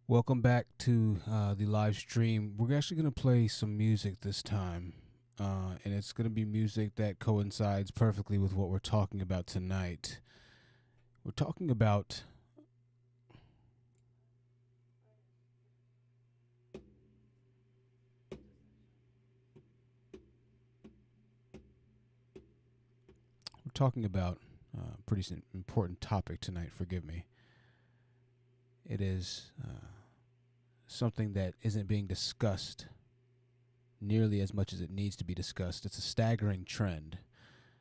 Welcome back to the live stream. We're actually going to play some music this time, and it's going to be music that coincides perfectly with what we're talking about tonight. We're talking about we're talking about a pretty important topic tonight. Forgive me. It is something that isn't being discussed nearly as much as it needs to be discussed. It's a staggering trend.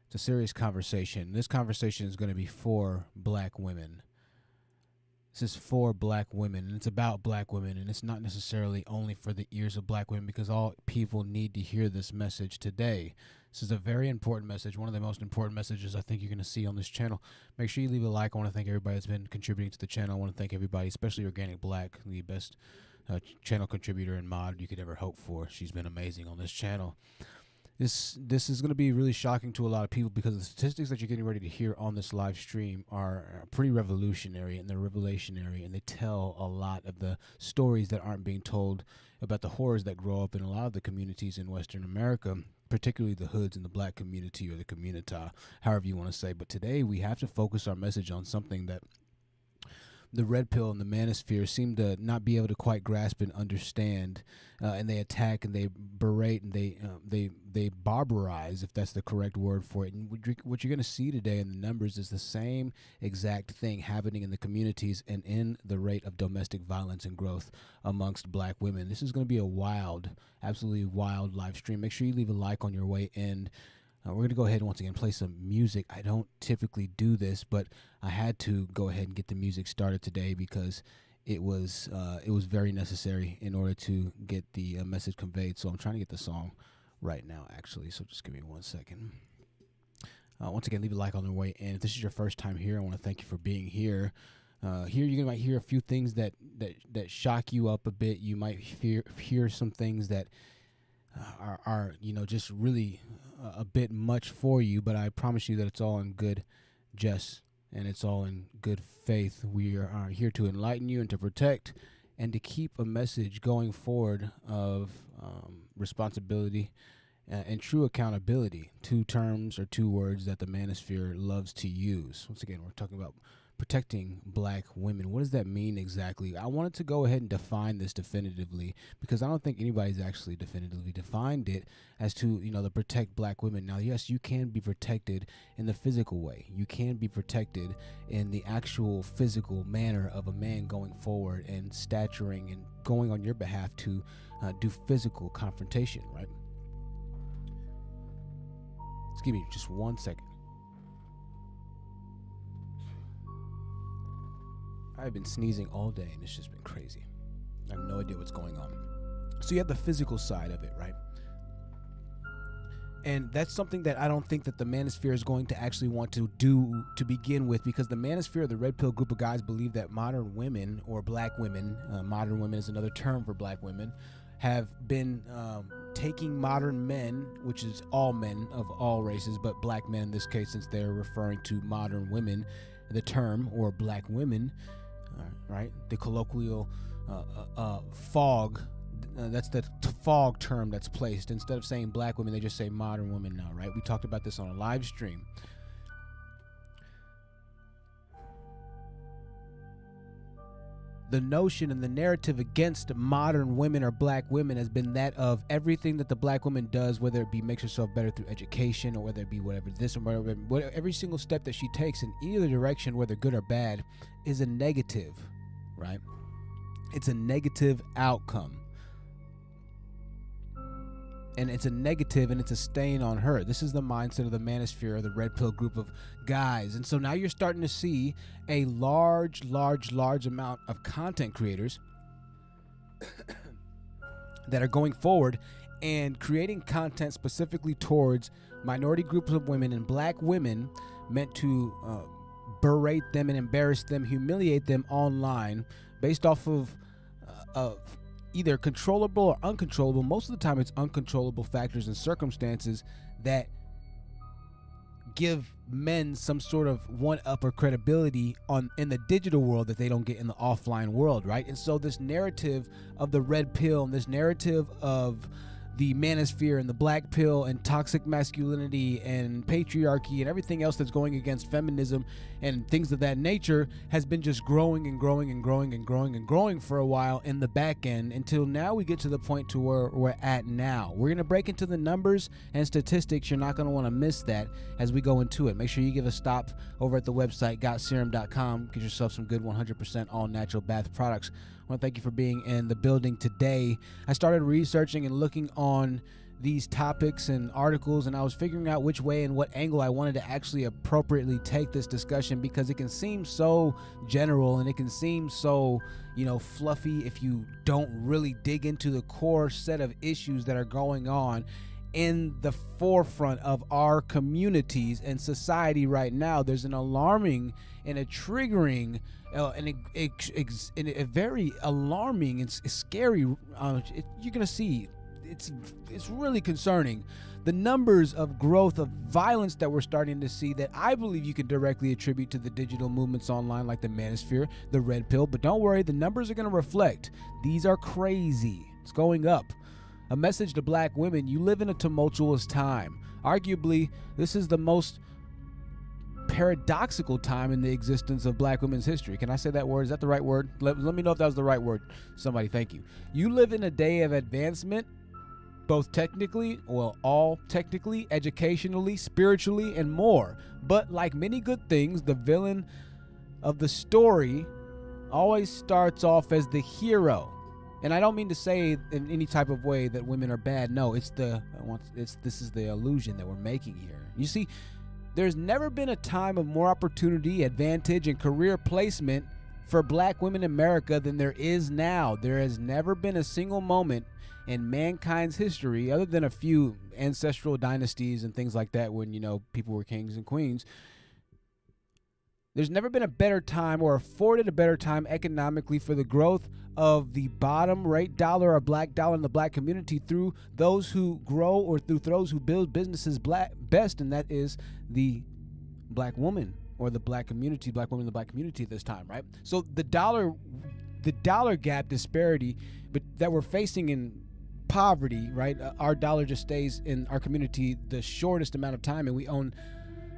It's a serious conversation. This conversation is going to be for black women. This is for black women, and it's about black women, and it's not necessarily only for the ears of black women, because all people need to hear this message today. This is a very important message, one of the most important messages I think you're going to see on this channel. Make sure you leave a like. I want to thank everybody that's been contributing to the channel. I want to thank everybody, especially Organic Black, the best channel contributor and mod you could ever hope for. She's been amazing on this channel. This is going to be really shocking to a lot of people, because the statistics that you're getting ready to hear on this live stream are pretty revolutionary, and they're revelationary, and they tell a lot of the stories that aren't being told about the horrors that grow up in a lot of the communities in Western America, particularly the hoods and the black community, or the communita, however you want to say. But today we have to focus our message on something that the red pill and the manosphere seem to not be able to quite grasp and understand, and they attack and they berate and they barbarize, if that's the correct word for it. And what you're going to see today in the numbers is the same exact thing happening in the communities and in the rate of domestic violence and growth amongst black women. This is going to be a wild, absolutely wild live stream. Make sure you leave a like on your way in. We're going to go ahead and once again play some music. I don't typically do this, but I had to go ahead and get the music started today because it was very necessary in order to get the message conveyed. So I'm trying to get the song right now, actually. So just give me 1 second. Once again, leave a like on the way in. If this is your first time here, I want to thank you for being here. Here you might hear a few things that shock you up a bit. You might hear some things that are just really a bit much for you, but I promise you that it's all in good jest and it's all in good faith. We are here to enlighten you and to protect and to keep a message going forward of responsibility and true accountability. Two terms or two words that the manosphere loves to use. Once again, we're talking about protecting black women. What does that mean exactly? I wanted to go ahead and define this definitively, because I don't think anybody's actually definitively defined it as to, the protect black women. Now, yes, you can be protected in the physical way. You can be protected in the actual physical manner of a man going forward and staturing and going on your behalf to do physical confrontation, right? Just give me just 1 second. I've been sneezing all day, and it's just been crazy. I have no idea what's going on. So you have the physical side of it, right? And that's something that I don't think that the manosphere is going to actually want to do to begin with, because the manosphere, the red pill group of guys, believe that modern women, or black women, modern women is another term for black women, have been taking modern men, which is all men of all races, but black men in this case, since they're referring to modern women, the term, or black women, right? The colloquial fog, that's the fog term that's placed. Instead of saying black women, they just say modern women now, right? We talked about this on a live stream. The notion and the narrative against modern women or black women has been that of everything that the black woman does, whether it be makes herself better through education, or whether it be whatever this or whatever, every single step that she takes in either direction, whether good or bad, is a negative, right? It's a negative outcome. And it's a negative, and it's a stain on her. This is the mindset of the manosphere, or the red pill group of guys. And so now you're starting to see a large amount of content creators that are going forward and creating content specifically towards minority groups of women and black women, meant to berate them and embarrass them, humiliate them online, based off of either controllable or uncontrollable. Most of the time it's uncontrollable factors and circumstances that give men some sort of one-up or credibility in the digital world that they don't get in the offline world, right? And so this narrative of the red pill and this narrative of the manosphere and the black pill and toxic masculinity and patriarchy and everything else that's going against feminism and things of that nature has been just growing and growing and growing and growing and growing for a while in the back end, until now we get to the point to where we're at now. We're going to break into the numbers and statistics. You're not going to want to miss that as we go into it. Make sure you give a stop over at the website gotserum.com. Get yourself some good 100% all natural bath products. I want to thank you for being in the building today. I started researching and looking on these topics and articles, and I was figuring out which way and what angle I wanted to actually appropriately take this discussion, because it can seem so general and it can seem so, fluffy if you don't really dig into the core set of issues that are going on in the forefront of our communities and society right now. There's an alarming and a triggering and a very alarming and scary, you're gonna see, it's really concerning, the numbers of growth of violence that we're starting to see, that I believe you can directly attribute to the digital movements online, like the manosphere, the red pill. But don't worry, the numbers are going to reflect. These are crazy. It's going up. A message to black women: you live in a tumultuous time. Arguably, this is the most paradoxical time in the existence of black women's history. Can I say that word? Is that the right word? Let me know if that was the right word. Somebody, thank you. You live in a day of advancement, both technically, all technically, educationally, spiritually, and more. But like many good things, the villain of the story always starts off as the hero. And I don't mean to say in any type of way that women are bad. No, this is the illusion that we're making here. You see, there's never been a time of more opportunity, advantage, and career placement for black women in America than there is now. There has never been a single moment in mankind's history, other than a few ancestral dynasties and things like that when, people were kings and queens. There's never been a better time, or afforded a better time economically, for the growth of the bottom rate dollar or black dollar in the black community through those who grow or through those who build businesses best, and that is the black woman or the black community, black women in the black community at this time, right? So the dollar gap disparity that we're facing in poverty, right? Our dollar just stays in our community the shortest amount of time, and we own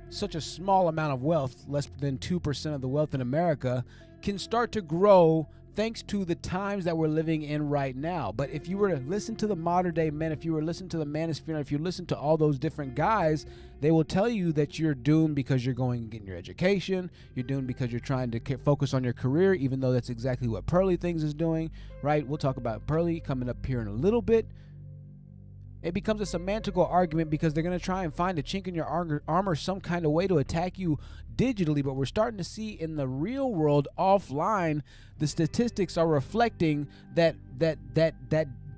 such a small amount of wealth, less than 2% of the wealth in America, can start to grow thanks to the times that we're living in right now. But if you were to listen to the modern day men, if you were to listen to the manosphere, if you listen to all those different guys, they will tell you that you're doomed because you're going and getting your education. You're doomed because you're trying to focus on your career, even though that's exactly what Pearly Things is doing, right? We'll talk about Pearly coming up here in a little bit. It becomes a semantical argument because they're going to try and find a chink in your armor, some kind of way to attack you digitally. But we're starting to see in the real world, offline, the statistics are reflecting that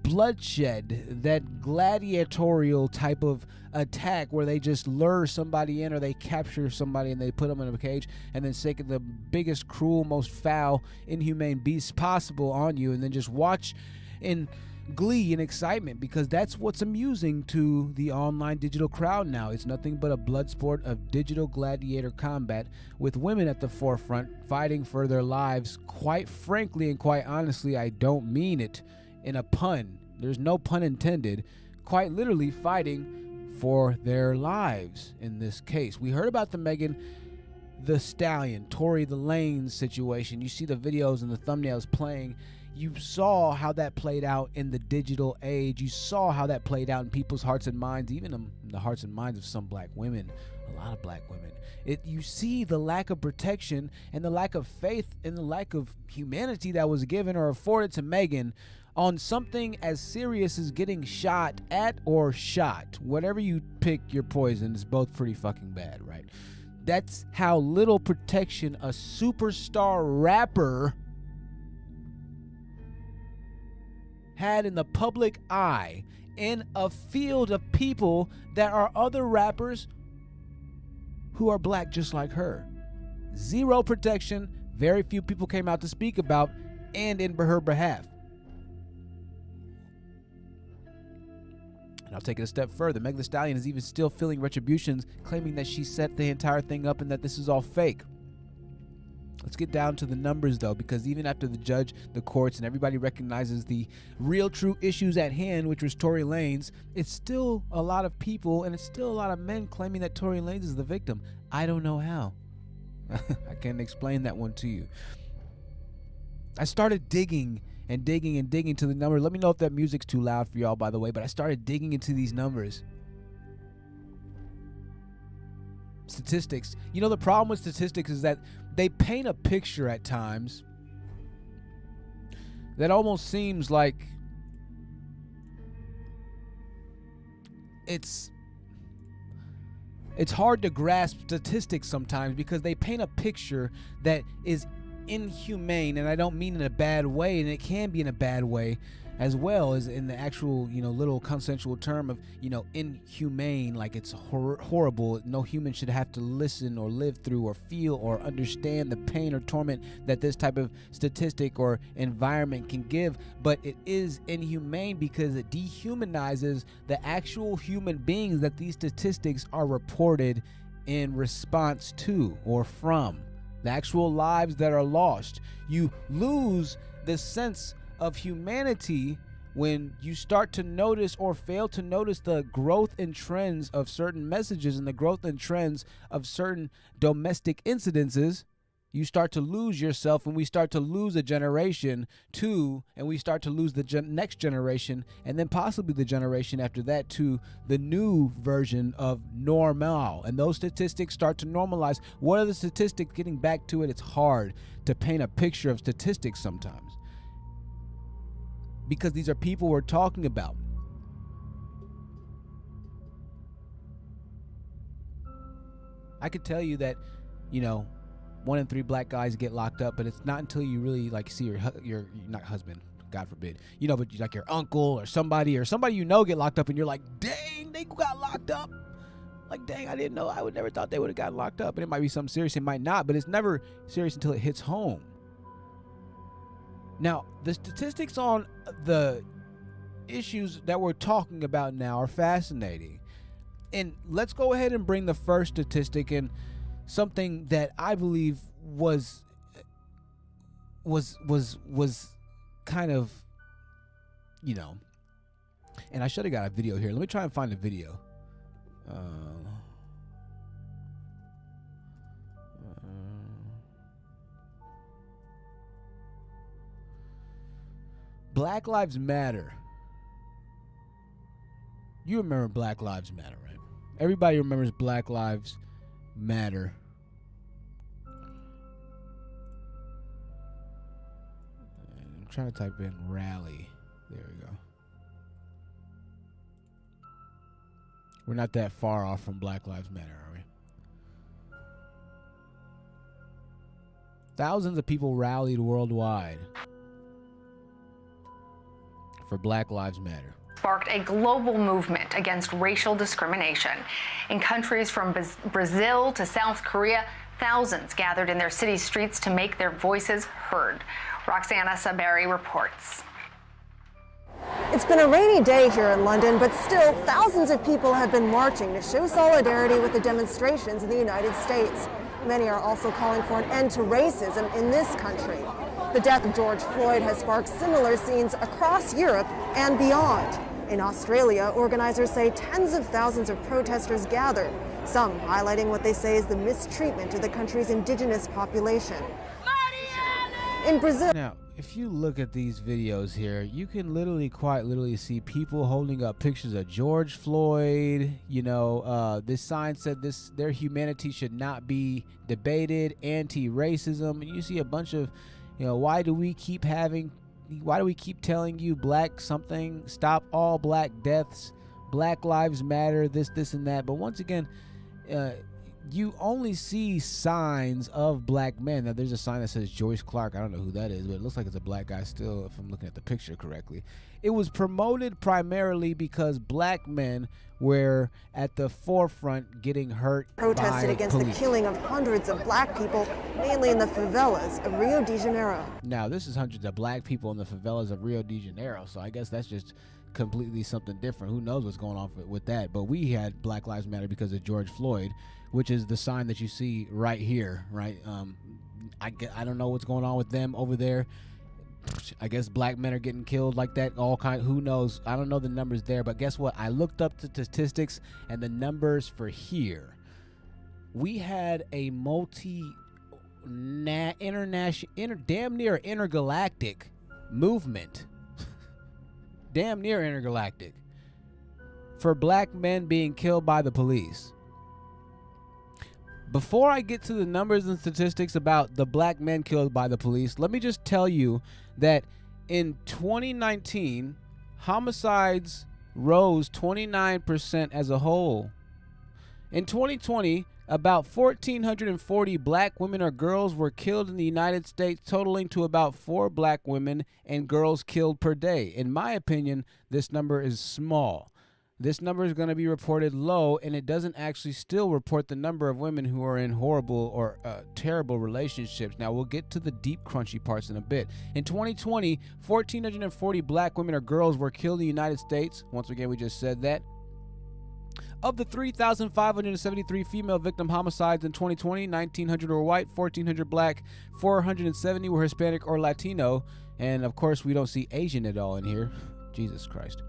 bloodshed, that gladiatorial type of attack where they just lure somebody in or they capture somebody and they put them in a cage and then take the biggest, cruel, most foul, inhumane beasts possible on you, and then just watch in glee and excitement, because that's what's amusing to the online digital crowd now. It's nothing but a blood sport of digital gladiator combat with women at the forefront fighting for their lives. Quite frankly and quite honestly, I don't mean it in a pun. There's no pun intended. Quite literally fighting for their lives in this case. We heard about the Megan Thee Stallion, Tory Lanez situation. You see the videos and the thumbnails playing. You saw how that played out in the digital age. You saw how that played out in people's hearts and minds, even in the hearts and minds of some black women, a lot of black women. You see the lack of protection and the lack of faith and the lack of humanity that was given or afforded to Megan on something as serious as getting shot at or shot. Whatever you pick your poison, is both pretty fucking bad, right? That's how little protection a superstar rapper had in the public eye in a field of people that are other rappers who are black just like her. Zero protection, very few people came out to speak about and in her behalf. And I'll take it a step further. Meg Thee Stallion is even still feeling retributions, claiming that she set the entire thing up and that this is all fake. Let's get down to the numbers, though, because even after the judge, the courts, and everybody recognizes the real true issues at hand, which was Tory Lanez, it's still a lot of people and it's still a lot of men claiming that Tory Lanez is the victim. I don't know how. I can't explain that one to you. I started digging and digging and digging to the numbers. Let me know if that music's too loud for y'all, by the way, but I started digging into these numbers. Statistics. You know, the problem with statistics is that they paint a picture at times that almost seems like it's hard to grasp statistics sometimes because they paint a picture that is inhumane, and I don't mean in a bad way, and it can be in a bad way as well as in the actual, little consensual term of, inhumane, like it's horrible. No human should have to listen or live through or feel or understand the pain or torment that this type of statistic or environment can give. But it is inhumane because it dehumanizes the actual human beings that these statistics are reported in response to or from. The actual lives that are lost. You lose the sense of humanity when you start to notice or fail to notice the growth and trends of certain messages and the growth and trends of certain domestic incidences. You start to lose yourself, and we start to lose a generation too, and we start to lose the next generation, and then possibly the generation after that to the new version of normal. And those statistics start to normalize. What are the statistics? Getting back to it, it's hard to paint a picture of statistics sometimes because these are people we're talking about. I could tell you that, 1 in 3 black guys get locked up, but it's not until you really see your not husband, God forbid, but like your uncle or somebody get locked up, and you're like, dang, they got locked up. Like, dang, I didn't know. I would never thought they would have gotten locked up. And it might be something serious, it might not, but it's never serious until it hits home. Now, the statistics on the issues that we're talking about now are fascinating. And let's go ahead and bring the first statistic in. Something that I believe was kind of, and I should have got a video here. Let me try and find a video. Black Lives Matter. You remember Black Lives Matter, right? Everybody remembers Black Lives Matter. I'm trying to type in rally. There we go. We're not that far off from Black Lives Matter, are we? Thousands of people rallied worldwide for Black Lives Matter. Sparked a global movement against racial discrimination. In countries from Brazil to South Korea, thousands gathered in their city streets to make their voices heard. Roxana Saberi reports. It's been a rainy day here in London, but still thousands of people have been marching to show solidarity with the demonstrations in the United States. Many are also calling for an end to racism in this country. The death of George Floyd has sparked similar scenes across Europe and beyond. In Australia, organizers say tens of thousands of protesters gathered, some highlighting what they say is the mistreatment of the country's indigenous population. In Brazil... Now, if you look at these videos here, you can quite literally see people holding up pictures of George Floyd. This sign said their humanity should not be debated, anti-racism. And you see a bunch of, why do we keep telling you black something, stop all black deaths, Black Lives Matter, this and that. But once again, you only see signs of black men. Now, there's a sign that says Joyce Clark. I don't know who that is, but it looks like it's a black guy still, if I'm looking at the picture correctly. It was promoted primarily because black men were at the forefront getting hurt. Protested against police. The killing of hundreds of black people, mainly in the favelas of Rio de Janeiro. Now, this is hundreds of black people in the favelas of Rio de Janeiro, so I guess that's just completely something different. Who knows what's going on with that? But we had Black Lives Matter because of George Floyd, which is the sign that you see right here, right? I don't know what's going on with them over there. I guess black men are getting killed like that. Who knows? I don't know the numbers there, but guess what? I looked up the statistics and the numbers for here. We had a damn near intergalactic movement. Damn near intergalactic for black men being killed by the police. Before I get to the numbers and statistics about the black men killed by the police, let me just tell you that in 2019, homicides rose 29% as a whole. In 2020, about 1,440 black women or girls were killed in the United States, totaling to about 4 black women and girls killed per day. In my opinion, this number is small. This number is going to be reported low, and it doesn't actually still report the number of women who are in horrible or terrible relationships. Now, we'll get to the deep, crunchy parts in a bit. In 2020, 1,440 black women or girls were killed in the United States. Once again, we just said that. Of the 3,573 female victim homicides in 2020, 1,900 were white, 1,400 black, 470 were Hispanic or Latino, and of course, we don't see Asian at all in here. Jesus Christ.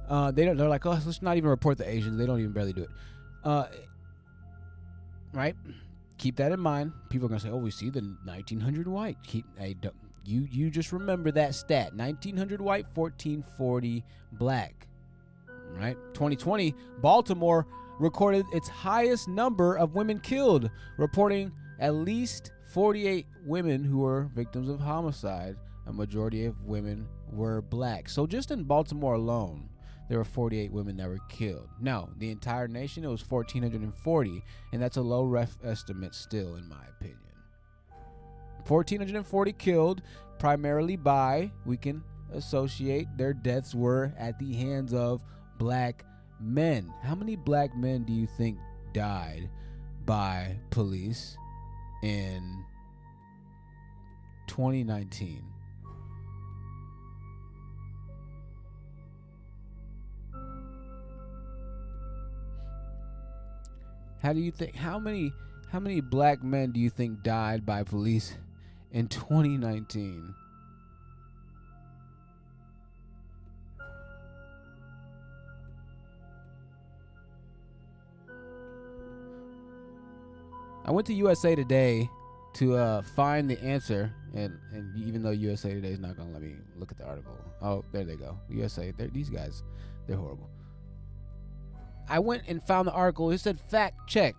They're like, oh, let's not even report the Asians. They don't even barely do it. Right? Keep that in mind. People are gonna say, oh, we see the 1,900 white. You just remember that stat: 1,900 white, 1,440 black. Right? 2020, Baltimore recorded its highest number of women killed, reporting at least 48 women who were victims of homicide. A majority of women were black. So just in Baltimore alone, there were 48 women that were killed. Now, the entire nation, it was 1,440, and that's a low ref estimate still, in my opinion. 1,440 killed, primarily by, we can associate, their deaths were at the hands of black men. How many black men do you think died by police in 2019? How do you think? How many black men do you think died by police in 2019? I went to USA Today to find the answer, and even though USA Today is not gonna let me look at the article. Oh, there they go. USA, these guys, they're horrible. I went and found the article. It said, fact check.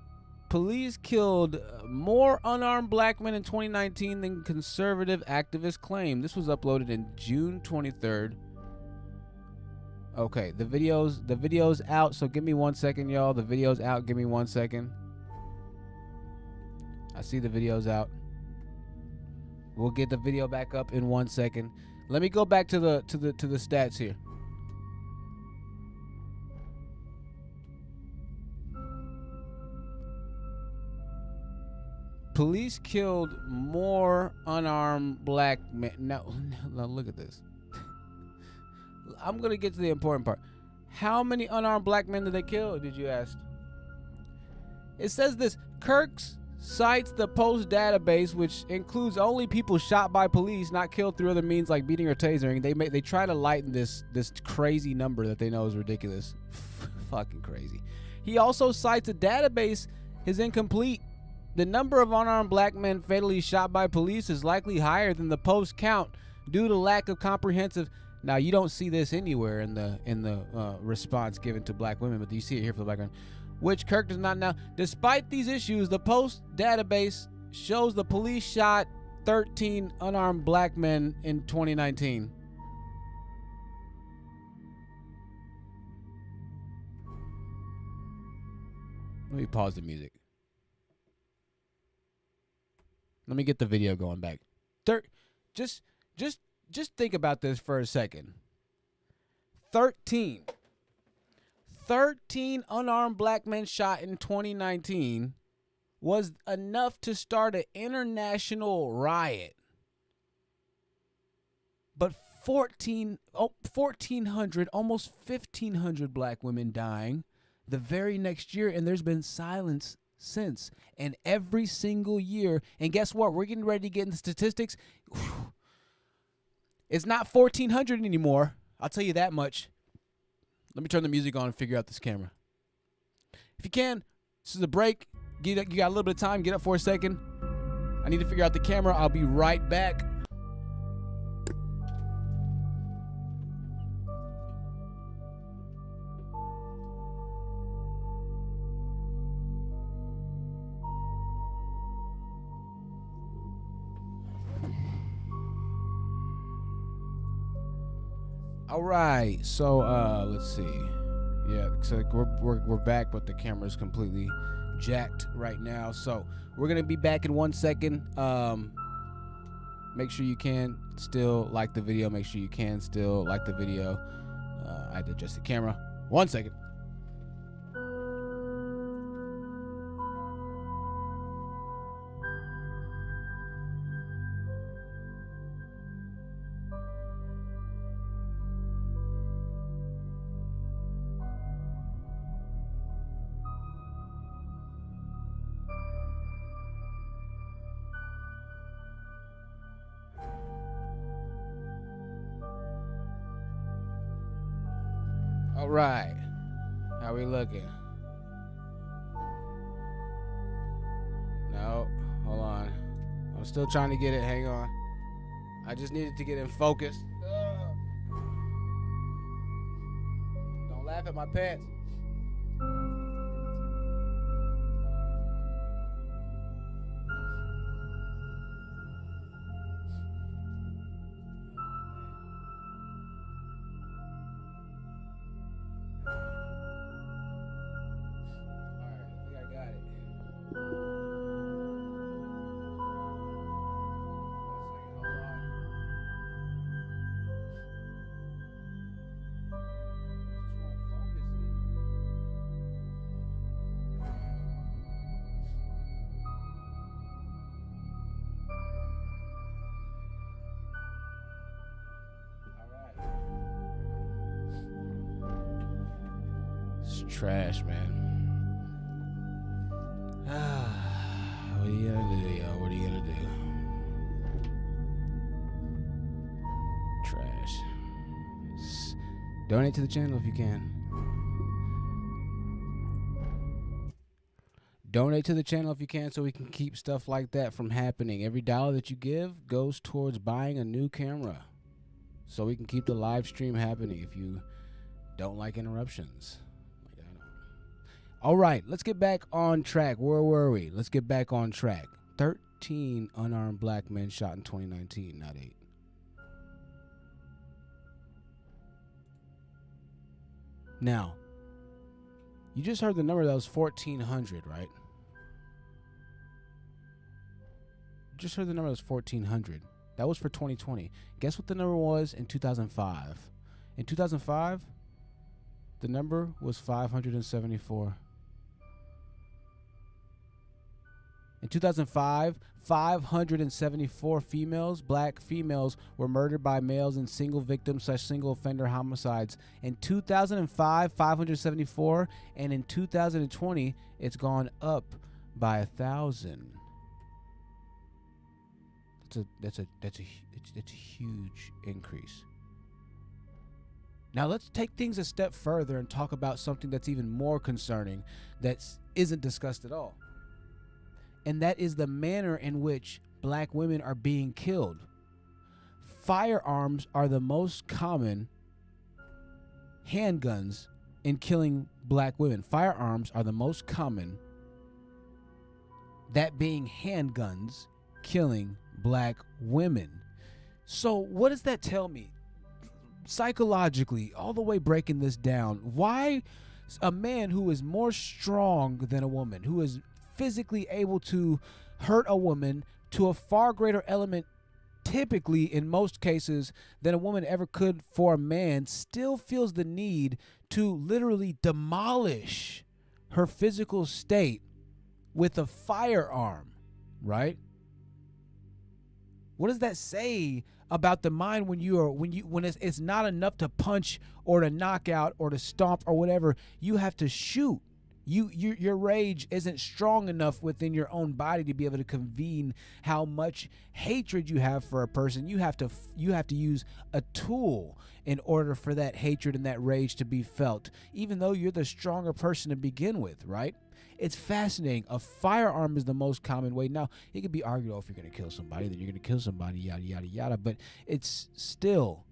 Police killed more unarmed black men in 2019 than conservative activists claim. This was uploaded in June 23rd. Okay, the video's out, so give me 1 second, y'all. The video's out. Give me 1 second. I see the video's out. We'll get the video back up in 1 second. Let me go back to the stats here. Police killed more unarmed black men. Now look at this. I'm going to get to the important part. How many unarmed black men did they kill, did you ask? It says this. Kirk's cites the Post database, which includes only people shot by police, not killed through other means like beating or tasering. They try to lighten this crazy number that they know is ridiculous. Fucking crazy. He also cites a database is incomplete. The number of unarmed black men fatally shot by police is likely higher than the Post count due to lack of comprehensive. Now, you don't see this anywhere in the response given to black women, but you see it here for the black women, which Kirk does not know. Despite these issues, the Post database shows the police shot 13 unarmed black men in 2019. Let me pause the music. Let me get the video going back. Just think about this for a second. 13 unarmed black men shot in 2019 was enough to start an international riot. But 1,400, almost 1,500 black women dying the very next year, and there's been silence since. And every single year, and guess what? We're getting ready to get into statistics. It's not 1,400 anymore. I'll tell you that much. Let me turn the music on and figure out this camera. If you can, this is a break. You got a little bit of time. Get up for a second. I need to figure out the camera. I'll be right back. All right, so let's see. Yeah, so we're back, but the camera's completely jacked right now. So we're gonna be back in 1 second. Make sure you can still like the video. Make sure you can still like the video. I had to adjust the camera. 1 second. All right, how we looking? No, hold on. I'm still trying to get it. Hang on. I just needed to get in focus. Don't laugh at my pants. Trash, man. What are you gonna do, yo? What are you gonna do? Trash. Donate to the channel if you can. Donate to the channel if you can so we can keep stuff like that from happening. Every dollar that you give goes towards buying a new camera so we can keep the live stream happening if you don't like interruptions. All right, let's get back on track. Where were we? Let's get back on track. 13 unarmed black men shot in 2019, not 8. Now, you just heard the number that was 1,400, right? You just heard the number that was 1,400. That was for 2020. Guess what the number was in 2005? In 2005, the number was 574. In 2005, 574 females, black females, were murdered by males in single victim/single offender homicides. In 2005, 574, and in 2020, it's gone up by 1,000. That's a huge increase. Now let's take things a step further and talk about something that's even more concerning that isn't discussed at all. And that is the manner in which black women are being killed. Firearms are the most common handguns in killing black women. Firearms are the most common, that being handguns killing black women. So what does that tell me? Psychologically, all the way breaking this down, why a man who is more strong than a woman, who is physically able to hurt a woman to a far greater element, typically in most cases, than a woman ever could for a man, still feels the need to literally demolish her physical state with a firearm, right? What does that say about the mind when it's not enough to punch or to knock out or to stomp or whatever. You have to shoot. Your rage isn't strong enough within your own body to be able to convene how much hatred you have for a person. You have to use a tool in order for that hatred and that rage to be felt, even though you're the stronger person to begin with, right? It's fascinating. A firearm is the most common way. Now, it could be argued, if you're going to kill somebody, then you're going to kill somebody, yada, yada, yada. But it's still,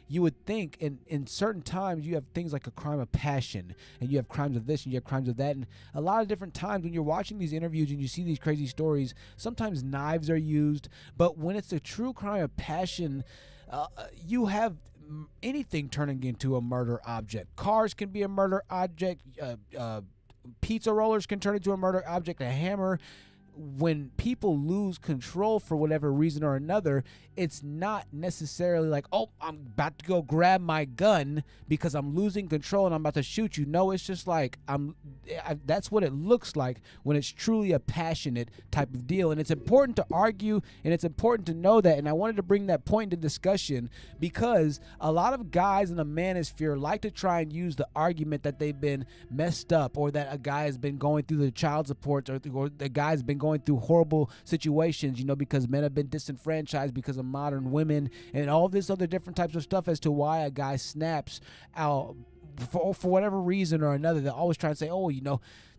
you would think in certain times you have things like a crime of passion, and you have crimes of this and you have crimes of that. And a lot of different times when you're watching these interviews and you see these crazy stories, sometimes knives are used. But when it's a true crime of passion, you have anything turning into a murder object. Cars can be a murder object. Pizza rollers can turn into a murder object. A hammer. When people lose control for whatever reason or another, it's not necessarily like, oh, I'm about to go grab my gun because I'm losing control and I'm about to shoot you. No, it's just like that's what it looks like when it's truly a passionate type of deal. And it's important to argue, and it's important to know that. And I wanted to bring that point into discussion because a lot of guys in the manosphere like to try and use the argument that they've been messed up, or that a guy has been going through the child support, or the guy's been going through horrible situations, because men have been disenfranchised because of modern women and all this other different types of stuff as to why a guy snaps out for whatever reason or another. They're always trying to say,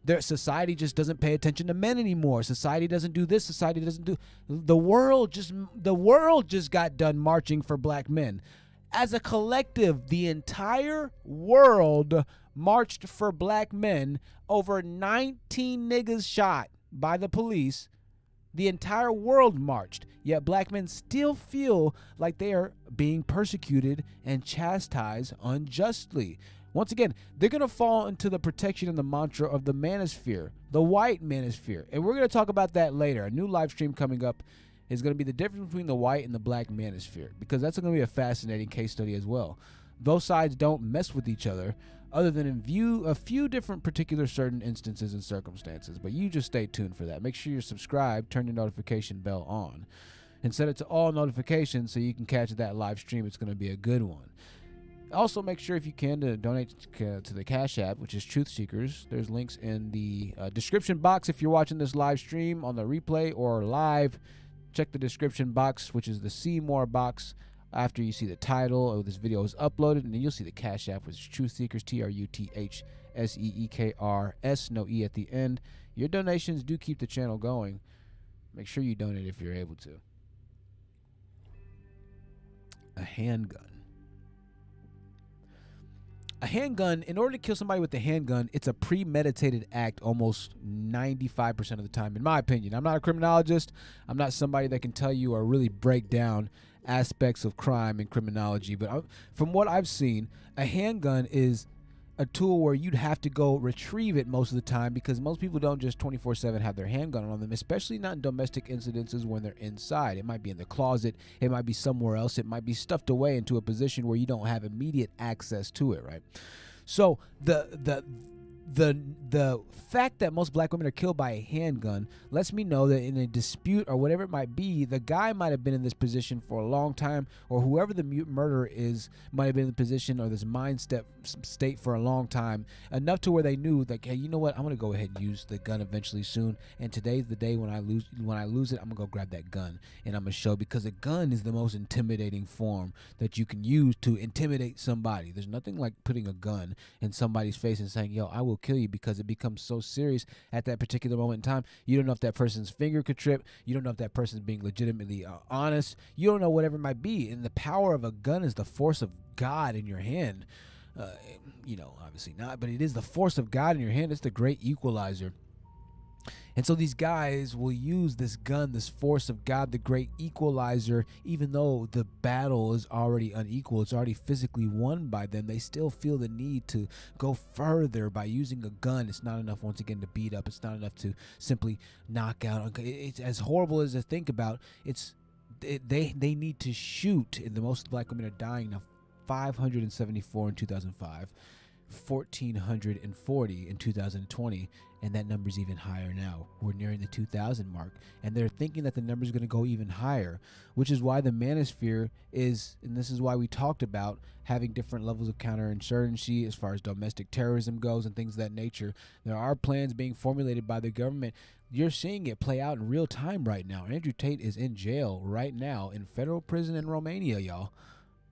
their society just doesn't pay attention to men anymore. Society doesn't do this. Society doesn't do. The world just got done marching for black men. As a collective, the entire world marched for black men. Over 19 niggas shot by the police. The entire world marched, yet black men still feel like they are being persecuted and chastised unjustly. Once again, they're going to fall into the protection and the mantra of the manosphere, the white manosphere. And we're going to talk about that later. A new live stream coming up is going to be the difference between the white and the black manosphere, because that's going to be a fascinating case study as well. Those sides don't mess with each other, other than in view a few different particular certain instances and circumstances. But you just stay tuned for that. Make sure you're subscribed, turn your notification bell on, and set it to all notifications so you can catch that live stream. It's going to be a good one. Also, make sure if you can to donate to the Cash App, which is Truth Seekers. There's links in the description box if you're watching this live stream on the replay or live. Check the description box, which is the See More box, after you see the title of this video is uploaded, and then you'll see the Cash App, which is Truth Seekers, TruthSeekers, no E at the end. Your donations do keep the channel going. Make sure you donate if you're able to. A handgun. A handgun, in order to kill somebody with a handgun, it's a premeditated act almost 95% of the time, in my opinion. I'm not a criminologist. I'm not somebody that can tell you or really break down aspects of crime and criminology, but from what I've seen, a handgun is a tool where you'd have to go retrieve it most of the time, because most people don't just 24/7 have their handgun on them, especially not in domestic incidences when they're inside. It might be in the closet, it might be somewhere else, it might be stuffed away into a position where you don't have immediate access to it, right? So the fact that most black women are killed by a handgun lets me know that in a dispute or whatever it might be, the guy might have been in this position for a long time, or whoever the murderer is might have been in the position or this state for a long time, enough to where they knew, like, hey, you know what, I'm gonna go ahead and use the gun eventually soon, and today's the day when I lose it, I'm gonna go grab that gun and I'm gonna show, because a gun is the most intimidating form that you can use to intimidate somebody. There's nothing like putting a gun in somebody's face and saying, yo, I will kill you, because it becomes so serious at that particular moment in time. You don't know if that person's finger could trip. You don't know if that person's being legitimately honest. You don't know whatever it might be. And the power of a gun is the force of God in your hand. Obviously not, but it is the force of God in your hand. It's the great equalizer. And so these guys will use this gun, this force of God, the great equalizer, even though the battle is already unequal, it's already physically won by them. They still feel the need to go further by using a gun. It's not enough, once again, to beat up. It's not enough to simply knock out. It's as horrible as to think about. They need to shoot, and the most black women are dying now. 574 in 2005. 1,440 in 2020, and that number's even higher now. We're nearing the 2,000 mark, and they're thinking that the number's going to go even higher, which is why the manosphere is, and this is why we talked about having different levels of counterinsurgency as far as domestic terrorism goes and things of that nature. There are plans being formulated by the government. You're seeing it play out in real time right now. Andrew Tate is in jail right now in federal prison in Romania, y'all.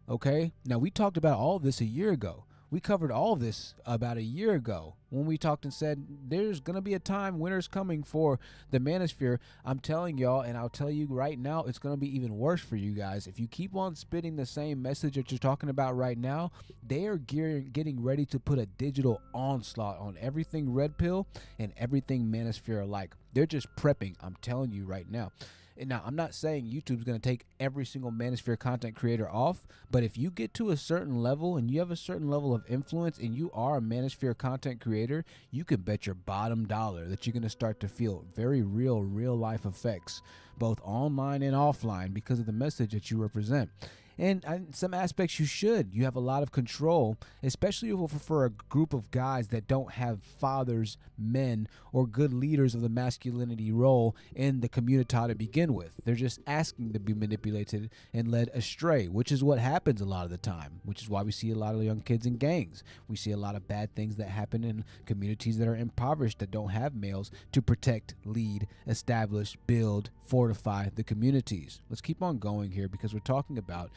Okay? Now, we talked about all of this a year ago. We covered all of this about a year ago when we talked and said there's going to be a time, winter's coming for the manosphere. I'm telling y'all, and I'll tell you right now, it's going to be even worse for you guys. If you keep on spitting the same message that you're talking about right now, they are getting ready to put a digital onslaught on everything Red Pill and everything manosphere alike. They're just prepping. I'm telling you right now. And now, I'm not saying YouTube's going to take every single manosphere content creator off, but if you get to a certain level and you have a certain level of influence and you are a manosphere content creator, you can bet your bottom dollar that you're going to start to feel very real life effects, both online and offline, because of the message that you represent. And in some aspects you should. You have a lot of control, especially for a group of guys that don't have fathers, men, or good leaders of the masculinity role in the community to begin with. They're just asking to be manipulated and led astray, which is what happens a lot of the time, which is why we see a lot of young kids in gangs. We see a lot of bad things that happen in communities that are impoverished, that don't have males to protect, lead, establish, build, fortify the communities. Let's keep on going here because we're talking about,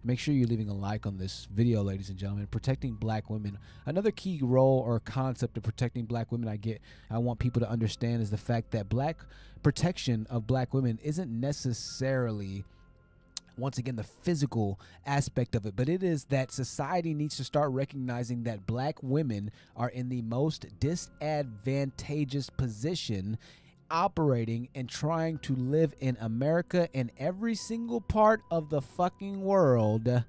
make sure you're leaving a like on this video, ladies and gentlemen, protecting black women. Another key role or concept of protecting black women I want people to understand is the fact that protection of black women isn't necessarily, once again, the physical aspect of it, but it is that society needs to start recognizing that black women are in the most disadvantageous position operating and trying to live in America and every single part of the fucking world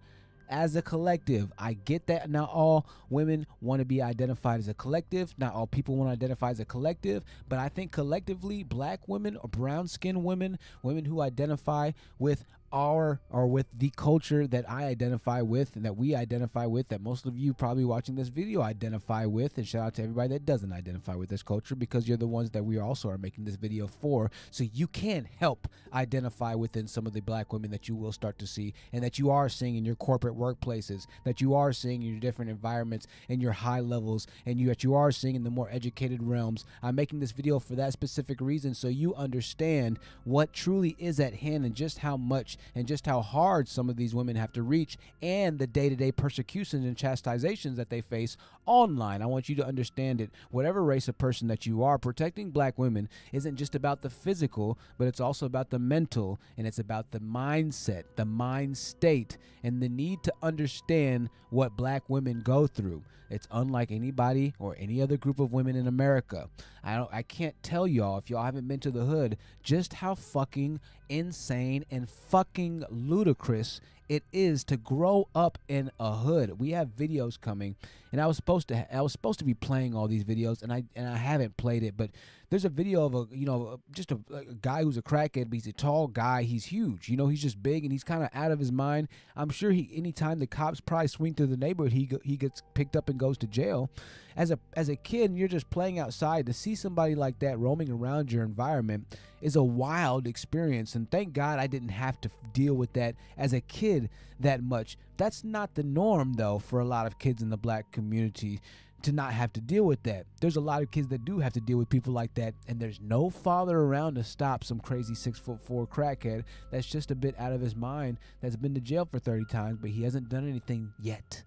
as a collective. I get that not all women want to be identified as a collective, not all people want to identify as a collective, but I think collectively black women or brown-skinned women who identify with with the culture that I identify with and that we identify with, that most of you probably watching this video identify with, and shout out to everybody that doesn't identify with this culture, because you're the ones that we also are making this video for, so you can help identify within some of the black women that you will start to see and that you are seeing in your corporate workplaces, that you are seeing in your different environments and your high levels, and that you are seeing in the more educated realms. I'm making this video for that specific reason, so you understand what truly is at hand and just how much and just how hard some of these women have to reach, and the day-to-day persecutions and chastizations that they face online. I want you to understand it. Whatever race of person that you are, protecting black women isn't just about the physical, but it's also about the mental, and it's about the mindset, the mind state, and the need to understand what black women go through. It's unlike anybody or any other group of women in America. I can't tell y'all, if y'all haven't been to the hood, just how fucking insane and fucking ludicrous it is to grow up in a hood. We have videos coming, and I was supposed to be playing all these videos, and I haven't played it, but there's a video of a guy who's a crackhead, but he's a tall guy. He's huge. He's just big, and he's kind of out of his mind. I'm sure anytime the cops probably swing through the neighborhood, he gets picked up and goes to jail. As a kid, and you're just playing outside, to see somebody like that roaming around your environment is a wild experience. And thank God I didn't have to deal with that as a kid that much. That's not the norm, though, for a lot of kids in the black community, to not have to deal with that. There's a lot of kids that do have to deal with people like that, and there's no father around to stop some crazy 6'4" crackhead that's just a bit out of his mind, that's been to jail for 30 times, but he hasn't done anything yet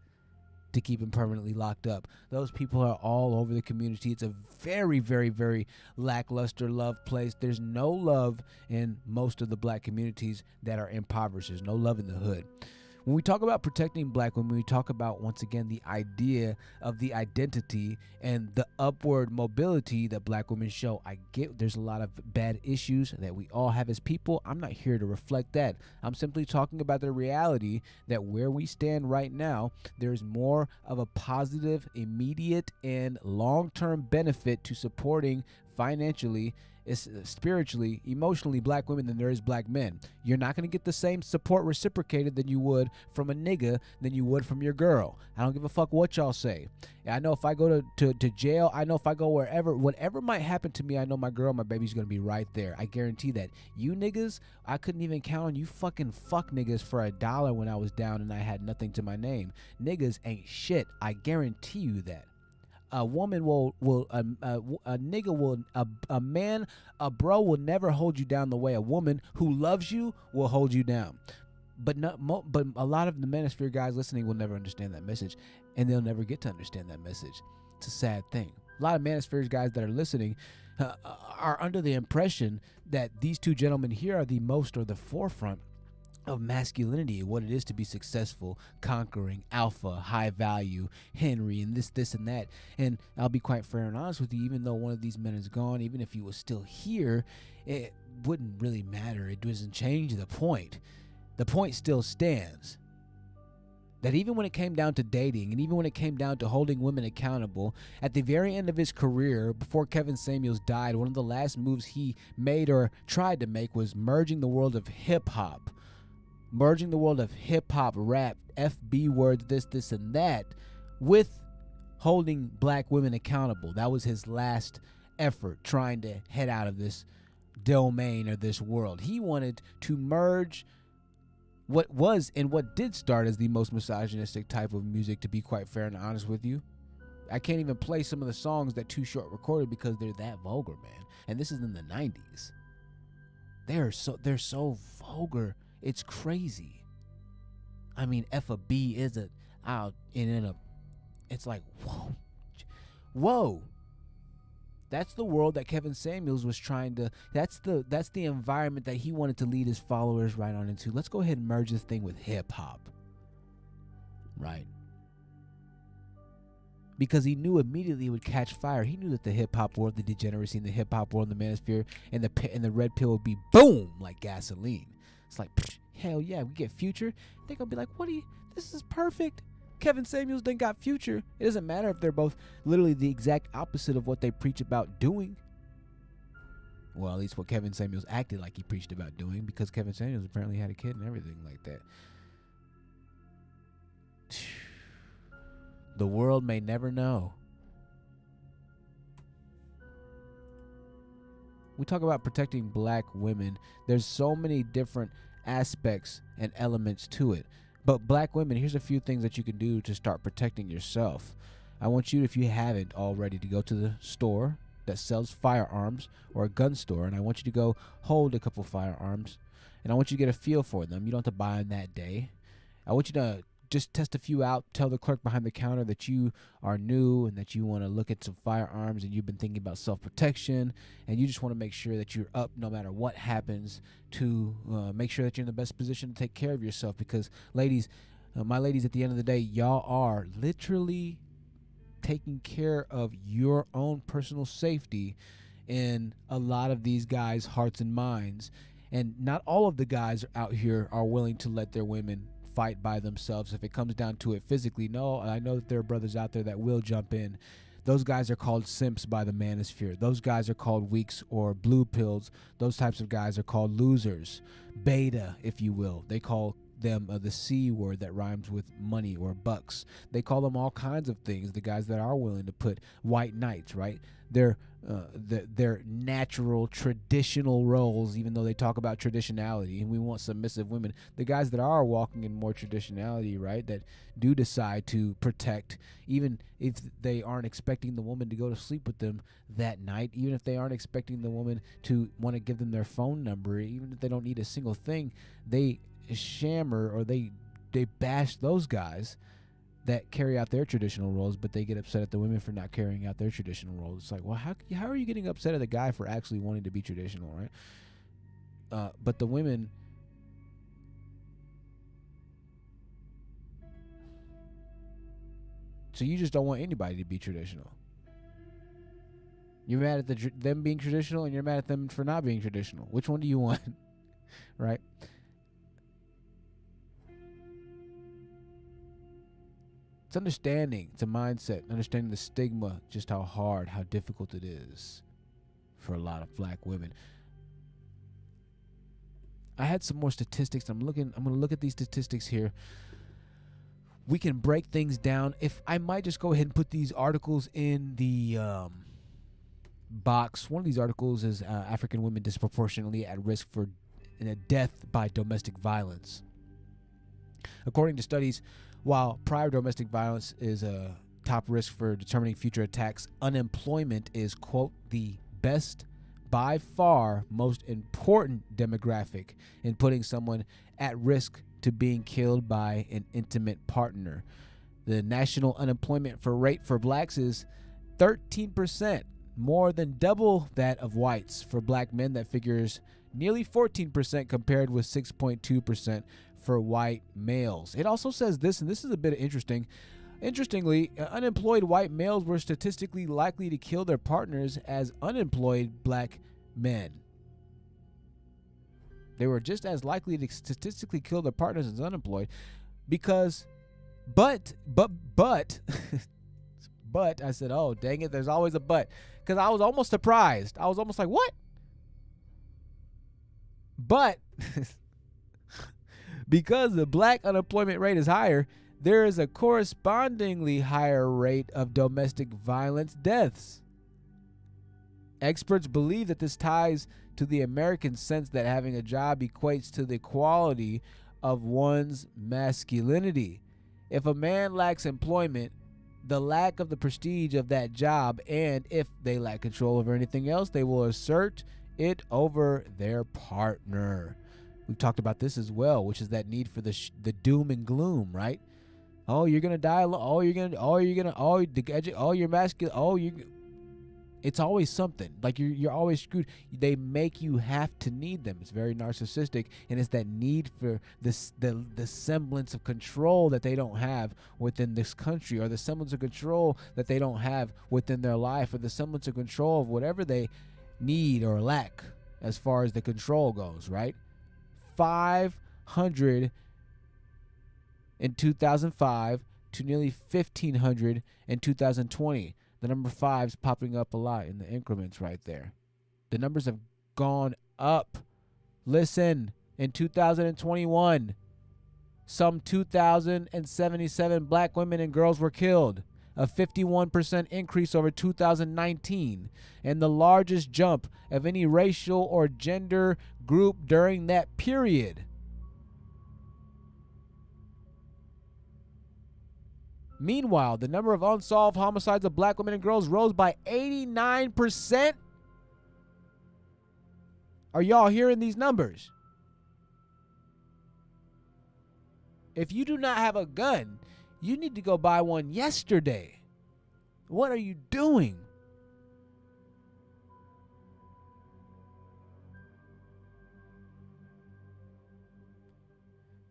to keep him permanently locked up. Those people are all over the community. It's a very, very, very lackluster love place. There's no love in most of the black communities that are impoverished. There's no love in the hood. When we talk about protecting black women, we talk about, once again, the idea of the identity and the upward mobility that black women show. I get there's a lot of bad issues that we all have as people. I'm not here to reflect that. I'm simply talking about the reality that where we stand right now, there's more of a positive, immediate, and long-term benefit to supporting financially, spiritually, emotionally black women than there is black men. You're not going to get the same support reciprocated than you would from a nigga than you would from your girl. I don't give a fuck what y'all say. I know if I go to jail, I know if I go wherever, whatever might happen to me, I know my girl, my baby's going to be right there. I guarantee that. You niggas, I couldn't even count on you fucking fuck niggas for $1 when I was down and I had nothing to my name. Niggas ain't shit. I guarantee you that. A woman will a nigga will, a man, a bro will never hold you down the way a woman who loves you will hold you down. But but a lot of the manosphere guys listening will never understand that message, and they'll never get to understand that message. It's a sad thing. A lot of manosphere guys that are listening are under the impression that these two gentlemen here are the most or the forefront of masculinity, what it is to be successful, conquering, alpha, high value, Henry, and this and that. And I'll be quite fair and honest with you, even though one of these men is gone, even if he was still here, it wouldn't really matter. It doesn't change the point. The point still stands. That even when it came down to dating, and even when it came down to holding women accountable, at the very end of his career, before Kevin Samuels died, one of the last moves he made or tried to make was merging the world of hip-hop. Merging the world of hip-hop, rap, FB words, this, and that, with holding black women accountable. That was his last effort, trying to head out of this domain or this world. He wanted to merge what was and what did start as the most misogynistic type of music, to be quite fair and honest with you. I can't even play some of the songs that Too Short recorded because they're that vulgar, man. And this is in the 90s. They're so vulgar. It's crazy. I mean, F.A.B. is it's like, whoa. That's the world that Kevin Samuels was trying to, that's the environment that he wanted to lead his followers right on into. Let's go ahead and merge this thing with hip hop. Right? Because he knew immediately it would catch fire. He knew that the hip hop world, the degeneracy in the hip hop world, the manosphere, and the red pill would be boom like gasoline. It's like, hell yeah, we get Future. They're going to be like, this is perfect. Kevin Samuels done got Future. It doesn't matter if they're both literally the exact opposite of what they preach about doing. Well, at least what Kevin Samuels acted like he preached about doing, because Kevin Samuels apparently had a kid and everything like that. The world may never know. We talk about protecting black women. There's so many different aspects and elements to it. But black women, here's a few things that you can do to start protecting yourself. I want you, if you haven't already, to go to the store that sells firearms, or a gun store, and I want you to go hold a couple firearms, and I want you to get a feel for them. You don't have to buy them that day. I want you to just test a few out, tell the clerk behind the counter that you are new and that you want to look at some firearms and you've been thinking about self-protection, and you just want to make sure that you're up no matter what happens, to make sure that you're in the best position to take care of yourself. Because ladies, my ladies, at the end of the day, y'all are literally taking care of your own personal safety in a lot of these guys' hearts and minds. And not all of the guys out here are willing to let their women fight by themselves if it comes down to it physically. No, I know that there are brothers out there that will jump in. Those guys are called simps by the manosphere. Those guys are called weaks or blue pills. Those types of guys are called losers. Beta, if you will. They call them the C word that rhymes with money or bucks. They call them all kinds of things, the guys that are willing to put white knights, right? They're their natural traditional roles, even though they talk about traditionality and we want submissive women. The guys that are walking in more traditionality, right, that do decide to protect, even if they aren't expecting the woman to go to sleep with them that night, even if they aren't expecting the woman to want to give them their phone number, even if they don't need a single thing, they shammer or they bash those guys that carry out their traditional roles, but they get upset at the women for not carrying out their traditional roles. It's like, well, how are you getting upset at the guy for actually wanting to be traditional, right? But the women, so you just don't want anybody to be traditional. You're mad at them being traditional, and you're mad at them for not being traditional. Which one do you want? Right? It's understanding, it's a mindset, understanding the stigma, just how hard, how difficult it is. for a lot of black women. I had some more statistics. I'm going to look at these statistics here. We can break things down. If I might just go ahead and put these articles in the box. One of these articles is African women disproportionately at risk for a death by domestic violence. According to studies, while prior domestic violence is a top risk for determining future attacks, unemployment is, quote, the best, by far most important demographic in putting someone at risk to being killed by an intimate partner. The national unemployment rate for blacks is 13%, more than double that of whites. For black men, that figures nearly 14% compared with 6.2% for white males. It also says this, and this is a bit interesting. Interestingly, unemployed white males were statistically likely to kill their partners as unemployed black men. They were just as likely to statistically kill their partners as unemployed because, but, I said, oh, dang it, there's always a but. Because I was almost surprised. I was almost like, what? But, because the black unemployment rate is higher, there is a correspondingly higher rate of domestic violence deaths. Experts believe that this ties to the American sense that having a job equates to the quality of one's masculinity. If a man lacks employment, the lack of the prestige of that job, and if they lack control over anything else, they will assert it over their partner. We've talked about this as well, which is that need for the doom and gloom, right? Oh, you're gonna die alone. You're masculine. It's always something. Like you're always screwed. They make you have to need them. It's very narcissistic, and it's that need for the semblance of control that they don't have within this country, or the semblance of control that they don't have within their life, or the semblance of control of whatever they need or lack as far as the control goes, right? 500 in 2005 to nearly 1,500 in 2020. The number 5's popping up a lot in the increments right there. The numbers have gone up. Listen, in 2021, some 2,077 black women and girls were killed, a 51% increase over 2019, and the largest jump of any racial or gender group during that period. Meanwhile, the number of unsolved homicides of black women and girls rose by 89%. Are y'all hearing these numbers? If you do not have a gun, you need to go buy one yesterday. What are you doing?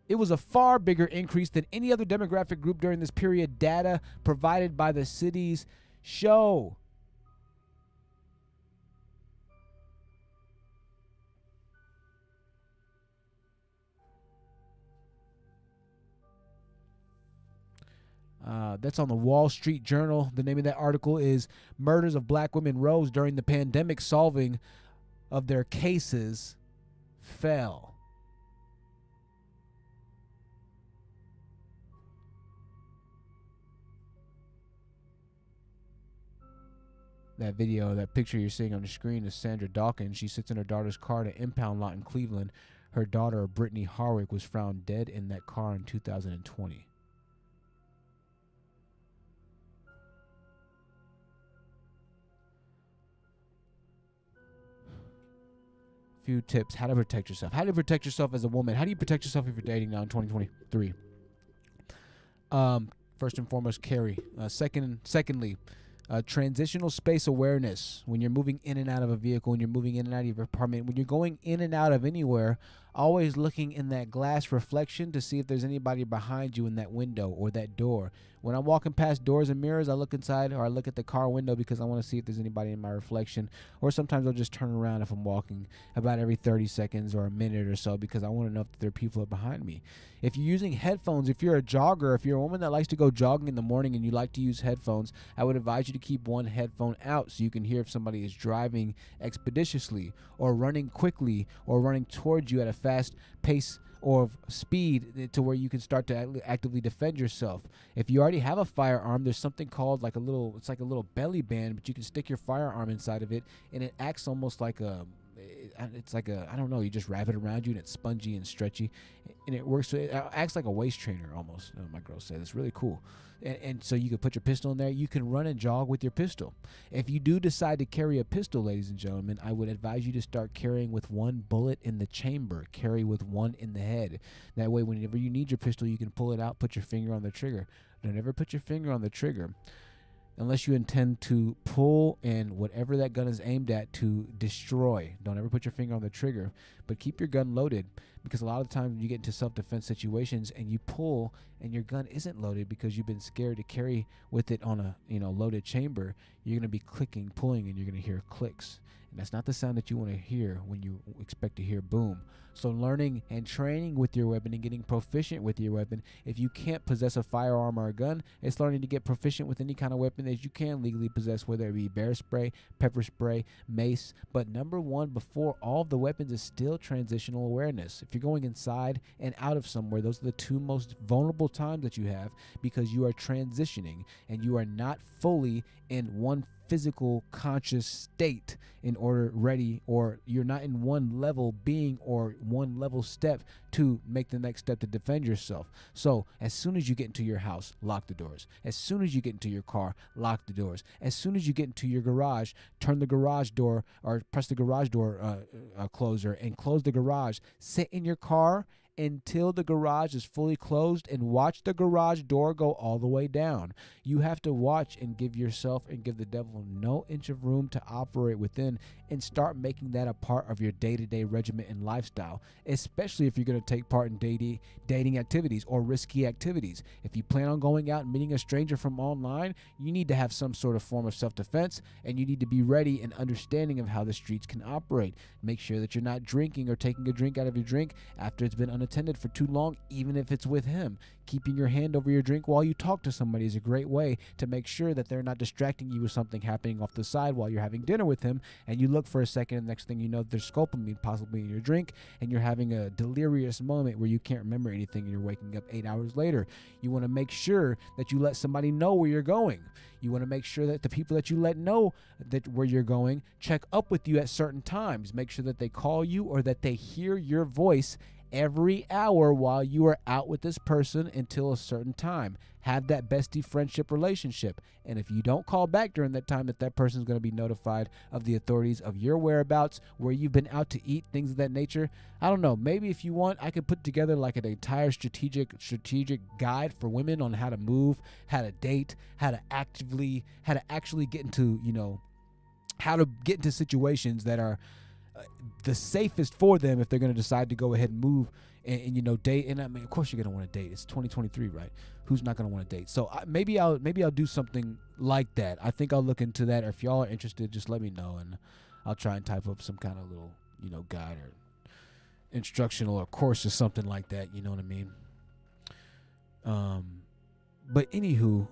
It was a far bigger increase than any other demographic group during this period, data provided by the cities show. That's on the Wall Street Journal. The name of that article is Murders of Black Women Rose During the Pandemic, Solving of Their Cases Fell. That video, that picture you're seeing on the screen is Sandra Dawkins. She sits in her daughter's car at an impound lot in Cleveland. Her daughter, Brittany Harwick, was found dead in that car in 2020. Few tips. How to protect yourself. How do you protect yourself as a woman? How do you protect yourself if you're dating now in 2023? First and foremost, carry. Secondly, transitional space awareness. When you're moving in and out of a vehicle, when you're moving in and out of your apartment, when you're going in and out of anywhere, always looking in that glass reflection to see if there's anybody behind you in that window or that door. When I'm walking past doors and mirrors, I look inside or I look at the car window because I want to see if there's anybody in my reflection. Or sometimes I'll just turn around if I'm walking about every 30 seconds or a minute or so because I want to know if there are people behind me. If you're using headphones, if you're a jogger, if you're a woman that likes to go jogging in the morning and you like to use headphones, I would advise you to keep one headphone out so you can hear if somebody is driving expeditiously or running quickly or running towards you at a fast pace or speed to where you can start to actively defend yourself. If you already have a firearm, there's something called like it's like a little belly band, but you can stick your firearm inside of it and it acts almost like it's like I don't know, you just wrap it around you and it's spongy and stretchy and it acts like a waist trainer almost. My girl said it's really cool. And so you can put your pistol in there. You can run and jog with your pistol. If you do decide to carry a pistol, ladies and gentlemen, I would advise you to start carrying with one bullet in the chamber. Carry with one in the head. That way, whenever you need your pistol, you can pull it out, put your finger on the trigger. Don't ever put your finger on the trigger unless you intend to pull and whatever that gun is aimed at to destroy. Don't ever put your finger on the trigger, but keep your gun loaded, because a lot of times when you get into self-defense situations and you pull and your gun isn't loaded because you've been scared to carry with it on a loaded chamber, you're going to be pulling, and you're going to hear clicks. And that's not the sound that you want to hear when you expect to hear boom. So learning and training with your weapon and getting proficient with your weapon. If you can't possess a firearm or a gun, it's learning to get proficient with any kind of weapon that you can legally possess, whether it be bear spray, pepper spray, mace. But number one, before all of the weapons, is still transitional awareness. If you're going inside and out of somewhere, those are the two most vulnerable times that you have, because you are transitioning and you are not fully in one physical conscious state in order ready, or you're not in one level being or one level step to make the next step to defend yourself. So as soon as you get into your house, lock the doors. As soon as you get into your car, lock the doors. As soon as you get into your garage, turn the garage door or press the garage door closer and close the garage. Sit in your car until the garage is fully closed and watch the garage door go all the way down. You have to watch and give yourself and give the devil no inch of room to operate within, and start making that a part of your day-to-day regimen and lifestyle, especially if you're going to take part in dating activities or risky activities. If you plan on going out and meeting a stranger from online, you need to have some sort of form of self-defense, and you need to be ready and understanding of how the streets can operate. Make sure that you're not drinking or taking a drink out of your drink after it's been unattended for too long, even if it's with him. Keeping your hand over your drink while you talk to somebody is a great way to make sure that they're not distracting you with something happening off the side while you're having dinner with him, and you look for a second, and the next thing you know, there's scopolamine possibly in your drink, and you're having a delirious moment where you can't remember anything and you're waking up 8 hours later. You want to make sure that you let somebody know where you're going. You want to make sure that the people that you let know that where you're going check up with you at certain times. Make sure that they call you or that they hear your voice every hour while you are out with this person until a certain time. Have that bestie friendship relationship. And if you don't call back during that time, that person is going to be notified of the authorities of your whereabouts, where you've been out to eat, things of that nature. I don't know. Maybe if you want, I could put together like an entire strategic guide for women on how to move, how to date, how to actually get into, how to get into situations that are the safest for them if they're going to decide to go ahead and move and date. And I mean, of course you're going to want to date. It's 2023, right? Who's not going to want to date? So maybe I'll do something like that. I think I'll look into that. Or if y'all are interested, just let me know, and I'll try and type up some kind of little guide or instructional or course or something like that. You know what I mean? But anywho,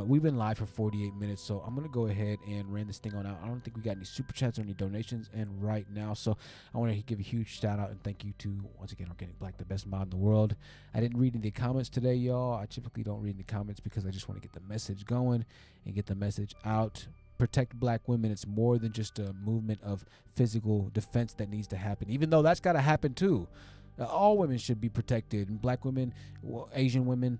we've been live for 48 minutes, so I'm going to go ahead and ran this thing on out. I don't think we got any super chats or any donations in right now, so I want to give a huge shout out and thank you to, once again, Organic Black, the best mod in the world. I didn't read any of the comments today, y'all. I typically don't read any comments because I just want to get the message going and get the message out. Protect black women. It's more than just a movement of physical defense that needs to happen, even though that's got to happen too. All women should be protected, and black women, Asian women,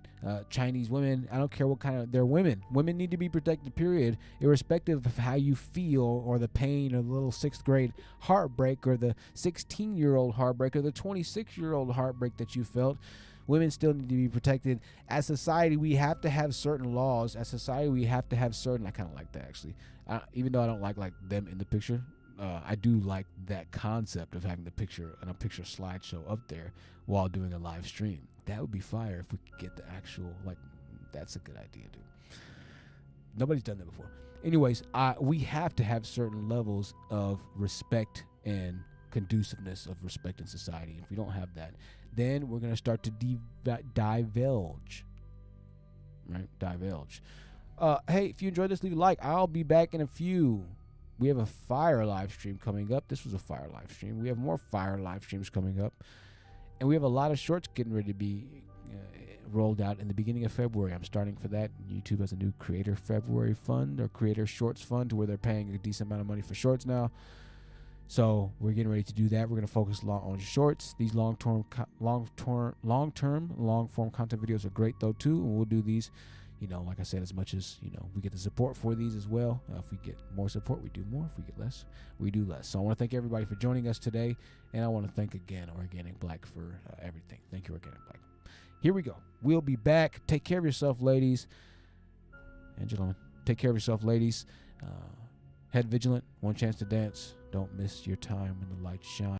Chinese women, I don't care what kind of, they're women. Women need to be protected, period, irrespective of how you feel, or the pain, or the little 6th grade heartbreak, or the 16-year-old heartbreak, or the 26-year-old heartbreak that you felt. Women still need to be protected. As society, we have to have certain laws. As society, we have to have certain, I kind of like that actually, even though I don't like them in the picture. I do like that concept of having the picture and a picture slideshow up there while doing a live stream. That would be fire if we could get the actual, like, that's a good idea, dude. Nobody's done that before. Anyways, we have to have certain levels of respect and conduciveness of respect in society. If we don't have that, then we're going to start to divulge. Right? Divulge. Hey, if you enjoyed this, leave a like. I'll be back in a few. We have a fire live stream coming up. This was a fire live stream. We have more fire live streams coming up. And we have a lot of shorts getting ready to be rolled out in the beginning of February. I'm starting for that. YouTube has a new Creator February fund or Creator Shorts fund to where they're paying a decent amount of money for shorts now. So we're getting ready to do that. We're going to focus a lot on shorts. These long-form content videos are great though too. And we'll do these, like I said, as much as, we get the support for these as well. If we get more support, we do more. If we get less, we do less. So I want to thank everybody for joining us today. And I want to thank again Organic Black for everything. Thank you, Organic Black. Here we go. We'll be back. Take care of yourself, ladies and gentlemen. Take care of yourself, ladies. Head vigilant. One chance to dance. Don't miss your time when the lights shine.